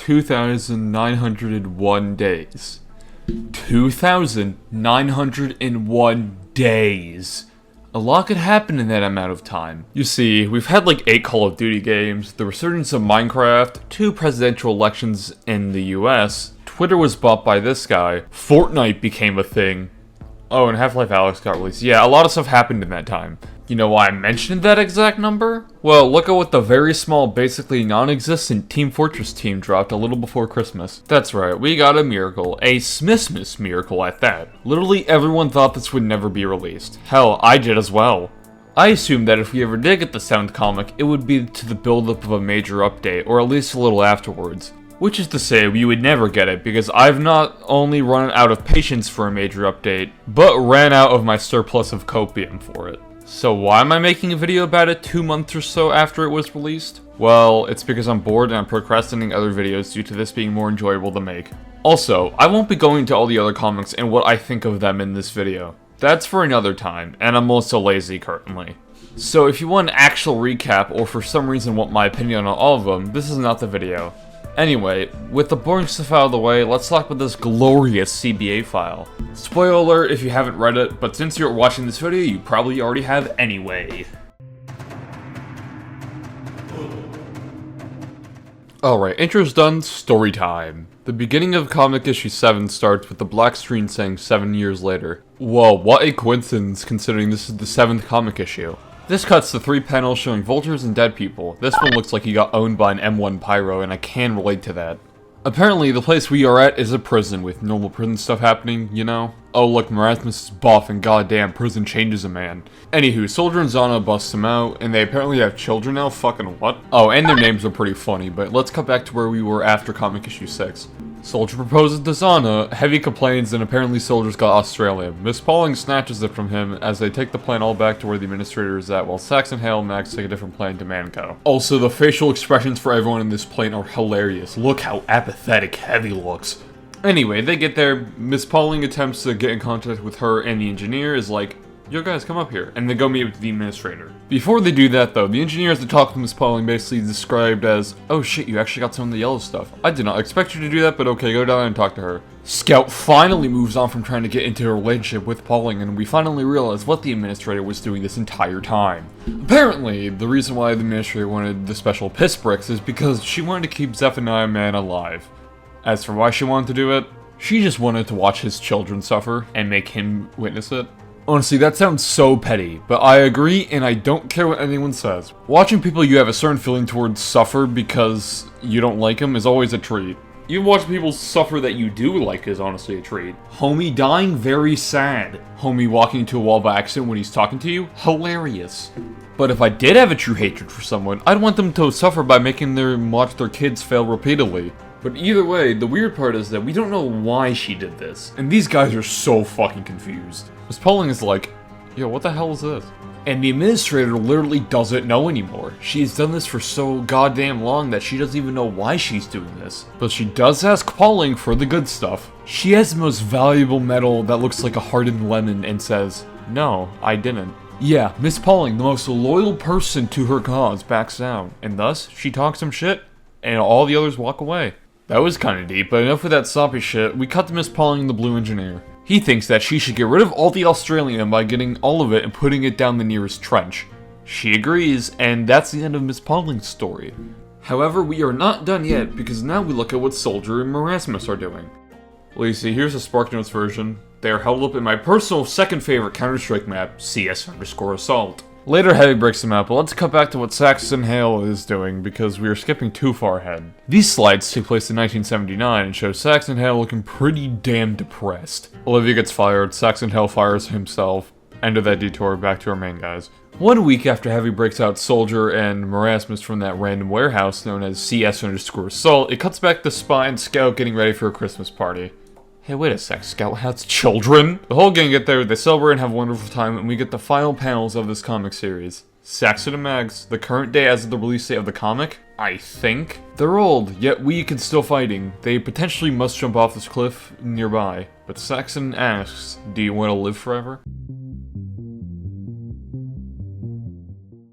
2,901 days. 2,901 days. A lot could happen in that amount of time. You see, we've had like 8 Call of Duty games, the resurgence of Minecraft, 2 presidential elections in the US, Twitter was bought by this guy, Fortnite became a thing. Oh, and Half-Life Alyx got released. Yeah, a lot of stuff happened in that time. You know why I mentioned that exact number? Well, look at what the very small, basically non-existent Team Fortress team dropped a little before Christmas. That's right, we got a miracle. A Smithmas miracle at that. Literally everyone thought this would never be released. Hell, I did as well. I assumed that if we ever did get the 7th comic, it would be to the build-up of a major update, or at least a little afterwards. Which is to say, we would never get it, because I've not only run out of patience for a major update, but ran out of my surplus of copium for it. So why am I making a video about it 2 months or so after it was released? Well, it's because I'm bored and I'm procrastinating other videos due to this being more enjoyable to make. Also, I won't be going into all the other comics and what I think of them in this video. That's for another time, and I'm also lazy currently. So if you want an actual recap, or for some reason want my opinion on all of them, this is not the video. Anyway, with the boring stuff out of the way, let's talk about this glorious CBA file. Spoiler alert if you haven't read it, but since you're watching this video, you probably already have anyway. Alright, intro's done, story time. The beginning of comic issue 7 starts with the black screen saying 7 years later. Whoa, what a coincidence considering this is the 7th comic issue. This cuts to 3 panels showing vultures and dead people. This one looks like he got owned by an M1 Pyro, and I can relate to that. Apparently, the place we are at is a prison with normal prison stuff happening, you know? Oh look, Marasmus is buff and goddamn, prison changes a man. Anywho, Soldier and Zana bust him out, and they apparently have children now, fucking what? Oh, and their names are pretty funny, but let's cut back to where we were after comic issue 6. Soldier proposes to Zana, Heavy complains, and apparently Soldier's got Australia. Miss Pauling snatches it from him as they take the plan all back to where the administrator is at, while Saxon, Hale, and Max take a different plane to Manco. Also, the facial expressions for everyone in this plane are hilarious. Look how apathetic Heavy looks. Anyway, they get there, Miss Pauling attempts to get in contact with her, and the engineer is like, yo guys, come up here, and they go meet with the administrator. Before they do that though, the engineer has to talk to Miss Pauling basically described as, oh shit, you actually got some of the yellow stuff. I did not expect you to do that, but okay, go down and talk to her. Scout finally moves on from trying to get into a relationship with Pauling, and we finally realize what the administrator was doing this entire time. Apparently, the reason why the administrator wanted the special piss bricks is because she wanted to keep Zephaniah Man alive. As for why she wanted to do it, she just wanted to watch his children suffer and make him witness it. Honestly, that sounds so petty, but I agree and I don't care what anyone says. Watching people you have a certain feeling towards suffer because you don't like them is always a treat. Even watching people suffer that you do like is honestly a treat. Homie dying, very sad. Homie walking into a wall by accident when he's talking to you, hilarious. But if I did have a true hatred for someone, I'd want them to suffer by making them watch their kids fail repeatedly. But either way, the weird part is that we don't know why she did this. And these guys are so fucking confused. Miss Pauling is like, yo, what the hell is this? And the administrator literally doesn't know anymore. She's done this for so goddamn long that she doesn't even know why she's doing this. But she does ask Pauling for the good stuff. She has the most valuable medal that looks like a hardened lemon and says, no, I didn't. Yeah, Miss Pauling, the most loyal person to her cause, backs down. And thus, she talks some shit, and all the others walk away. That was kinda deep, but enough with that soppy shit, we cut to Miss Pauling, the blue engineer. He thinks that she should get rid of all the Australian by getting all of it and putting it down the nearest trench. She agrees, and that's the end of Miss Pauling's story. However, we are not done yet, because now we look at what Soldier and Marasmus are doing. Well, you see, here's the SparkNotes version. They are held up in my personal second favorite Counter-Strike map, CS_Assault. Later, Heavy breaks them out, but let's cut back to what Saxon Hale is doing, because we are skipping too far ahead. These slides take place in 1979 and show Saxon Hale looking pretty damn depressed. Olivia gets fired, Saxon Hale fires himself. End of that detour, back to our main guys. 1 week after Heavy breaks out Soldier and Marasmus from that random warehouse known as CS_Assault, it cuts back to Spy and Scout getting ready for a Christmas party. Hey, wait a sec, Scout has children? The whole gang get there, they celebrate and have a wonderful time, and we get the final panels of this comic series. Saxon and Mags, the current day as of the release date of the comic, I think. They're old, yet weak and still fighting. They potentially must jump off this cliff nearby. But Saxon asks, do you want to live forever?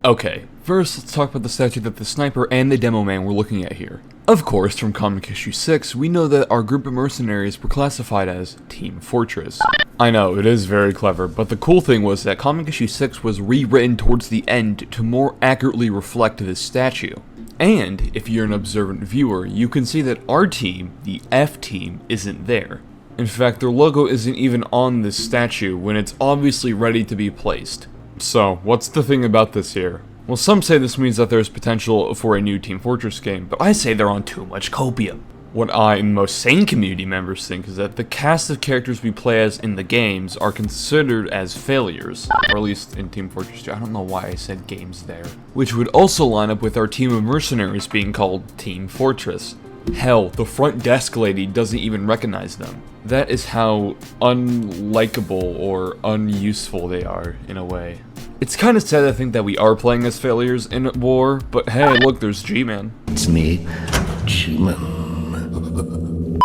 Okay, first let's talk about the statue that the sniper and the demo man were looking at here. Of course, from comic issue 6, we know that our group of mercenaries were classified as Team Fortress. I know, it is very clever, but the cool thing was that comic issue 6 was rewritten towards the end to more accurately reflect this statue. And, if you're an observant viewer, you can see that our team, the F team, isn't there. In fact, their logo isn't even on this statue when it's obviously ready to be placed. So, what's the thing about this here? Well, some say this means that there's potential for a new Team Fortress game, but I say they're on too much copium. What I and most sane community members think is that the cast of characters we play as in the games are considered as failures, or at least in Team Fortress 2. I don't know why I said games there. Which would also line up with our team of mercenaries being called Team Fortress. Hell, the front desk lady doesn't even recognize them. That is how unlikable or unuseful they are, in a way. It's kind of sad to think that we are playing as failures in war, but hey, look, there's G-Man. It's me, G-Man.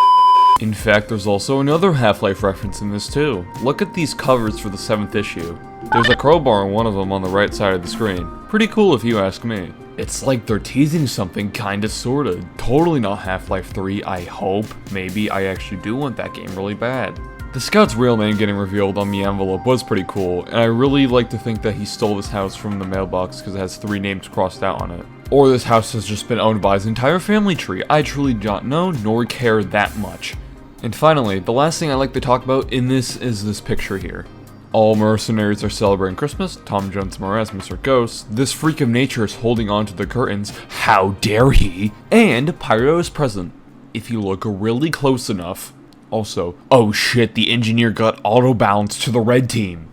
In fact, there's also another Half-Life reference in this too. Look at these covers for the 7th issue. There's a crowbar on one of them on the right side of the screen. Pretty cool if you ask me. It's like they're teasing something kinda sorta. Totally not Half-Life 3, I hope. Maybe I actually do want that game really bad. The scout's real name getting revealed on the envelope was pretty cool, and I really like to think that he stole this house from the mailbox because it has 3 names crossed out on it. Or this house has just been owned by his entire family tree. I truly don't know nor care that much. And finally, the last thing I like to talk about in this is this picture here. All mercenaries are celebrating Christmas, Tom Jones and Erasmus are ghosts, this freak of nature is holding on to the curtains, how dare he, and Pyro is present, if you look really close enough. Also, oh shit, the engineer got auto-balanced to the red team.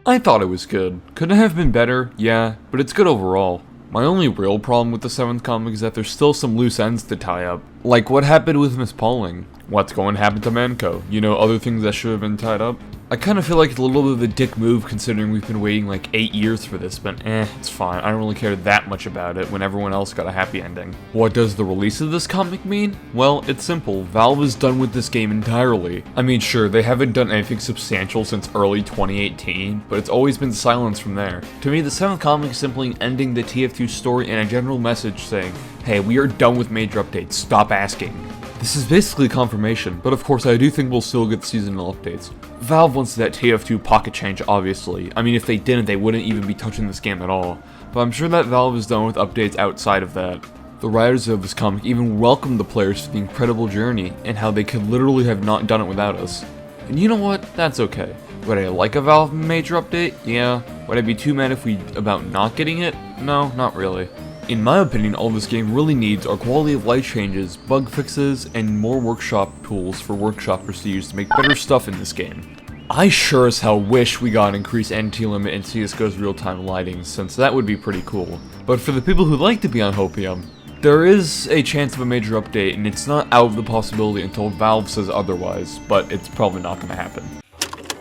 I thought it was good. Could it have been better? Yeah, but it's good overall. My only real problem with the 7th comic is that there's still some loose ends to tie up. Like what happened with Miss Pauling? What's going to happen to Manco? You know, other things that should have been tied up? I kind of feel like it's a little bit of a dick move considering we've been waiting like 8 years for this, but it's fine. I don't really care that much about it when everyone else got a happy ending. What does the release of this comic mean? Well, it's simple. Valve is done with this game entirely. I mean, sure, they haven't done anything substantial since early 2018, but it's always been silence from there. To me, the 7th comic is simply ending the TF2 story and a general message saying, hey, we are done with major updates, stop asking. This is basically confirmation, but of course I do think we'll still get seasonal updates. Valve wants that TF2 pocket change, obviously. I mean, if they didn't, they wouldn't even be touching this game at all. But I'm sure that Valve is done with updates outside of that. The writers of this comic even welcomed the players to the incredible journey, and how they could literally have not done it without us. And you know what? That's okay. Would I like a Valve major update? Yeah. Would I be too mad about not getting it? No, not really. In my opinion, all this game really needs are quality of life changes, bug fixes, and more workshop tools for workshoppers to use to make better stuff in this game. I sure as hell wish we got an increased anti-limit in CSGO's real-time lighting, since that would be pretty cool. But for the people who like to be on Hopium, there is a chance of a major update, and it's not out of the possibility until Valve says otherwise, but it's probably not going to happen.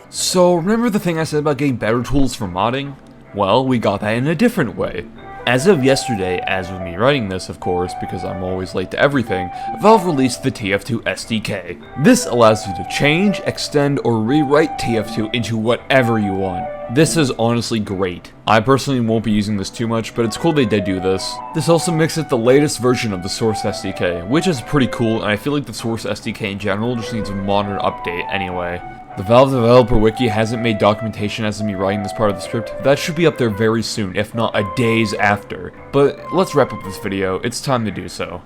So, remember the thing I said about getting better tools for modding? Well, we got that in a different way. As of yesterday, as with me writing this of course, because I'm always late to everything, Valve released the TF2 SDK. This allows you to change, extend, or rewrite TF2 into whatever you want. This is honestly great. I personally won't be using this too much, but it's cool they did do this. This also makes it the latest version of the Source SDK, which is pretty cool, and I feel like the Source SDK in general just needs a modern update anyway. The Valve Developer Wiki hasn't made documentation as of me writing this part of the script. That should be up there very soon, if not a days after. But let's wrap up this video, it's time to do so.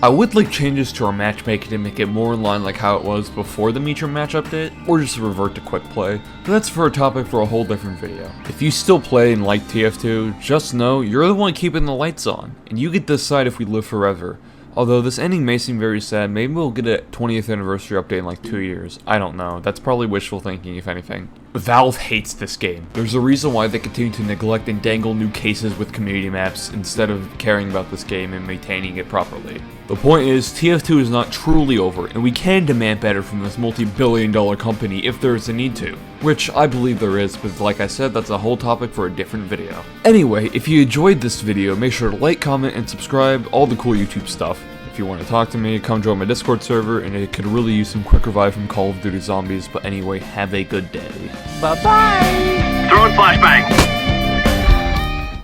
I would like changes to our matchmaking to make it more in line like how it was before the Meteor Match update, or just revert to quick play, but that's for a topic for a whole different video. If you still play and like TF2, just know you're the one keeping the lights on, and you get to decide if we live forever. Although this ending may seem very sad, maybe we'll get a 20th anniversary update in like 2 years. I don't know, that's probably wishful thinking if anything. Valve hates this game. There's a reason why they continue to neglect and dangle new cases with community maps instead of caring about this game and maintaining it properly. The point is, TF2 is not truly over, and we can demand better from this multi-billion-dollar company if there is a need to. Which I believe there is, but like I said, that's a whole topic for a different video. Anyway, if you enjoyed this video, make sure to like, comment, and subscribe, all the cool YouTube stuff. If you want to talk to me, come join my Discord server, and it could really use some quick revive from Call of Duty Zombies, but anyway, have a good day. Bye-bye! Throwing flashbang.